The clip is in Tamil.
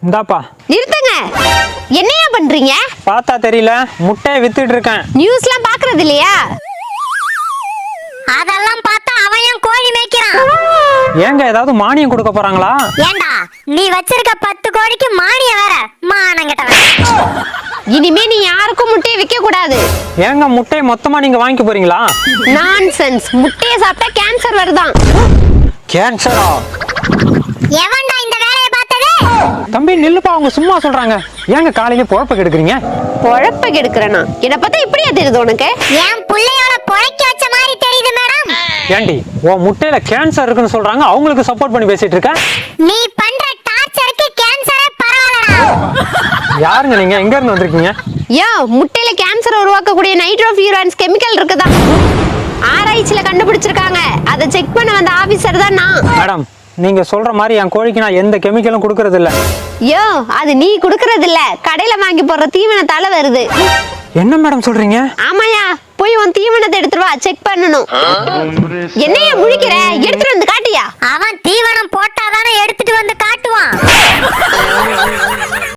இந்தாப்பா. நிறுத்துங்க. என்னையா பண்றீங்க? பார்த்தா தெரியல, முட்டையை வித்துட்டு இருக்கேன். நியூஸ்லாம் பாக்குறது இல்லையா? அதெல்லாம் பார்த்தா அவன் ஏன் கோழி மேய்க்கிறான்? ஏங்க ஏதாவது மானியம் கொடுக்க போறாங்களா? ஏண்டா நீ வச்சிருக்க 10 கோழிக்கு மானியம் வேற மானங்கட்டவன். இனிமே நீ யாருக்கும் முட்டையை விற்க கூடாது. ஏங்க முட்டையை மொத்தமா நீங்க வாங்கிக்க போறீங்களா? நான்சென்ஸ். முட்டையை சாப்பிட்டா கேன்சர் வருதான். கேன்சரா? எவன்டா இந்த வேலையை பார்த்தது? தம்பி நில்லுப்பா, அவங்க சும்மா சொல்றாங்க. ஏங்க காலையில பொழப்ப கெடுக்குறீங்க? பொழப்ப கெடுக்கிறேனா? என்ன பார்த்தா இப்படியா தெரியுது உனக்கு? என் புள்ளையோட பொழைக்க வச்ச மாதிரி தெரியுது மேடம். ஏண்டி உன் முட்டையில கேன்சர் இருக்குன்னு சொல்றாங்க, அவங்களுக்கு சப்போர்ட் பண்ணி பேசிட்டு இருக்க? நீ பண்ற டார்ச்சருக்கு கேன்சரே பரவாயில்லடா. யாருங்க நீங்க? எங்க இருந்து வந்திருக்கீங்க? யோ, முட்டையில கேன்சர் உருவாக்கக்கூடிய நைட்ரோஃபியூரான்ஸ் கெமிக்கல் இருக்குதா? ஆராய்ச்சியில கண்டுபிடிச்சிருக்காங்க. அதை செக் பண்ண வந்த ஆபீசர் தான் நான். மேடம், நீங்க சொல்ற மாதிரி என் கோழிக்கு நான் எந்த கெமிக்கலும் கொடுக்கறது இல்ல. யோ, அது நீ குடுக்கறது இல்ல, கடையில வாங்கி போடுற தீவனத்தால வருது. என்ன மேடம் சொல்றீங்க? ஆமாயா, போய் உன் தீவனத்தை எடுத்துட்டு வா, செக் பண்ணணும். என்னையா முழிக்கிற? எடுத்துட்டு வந்து காட்டியா? அவன் தீவனம் போட்டாதானே எடுத்துட்டு வந்து காட்டுவான்.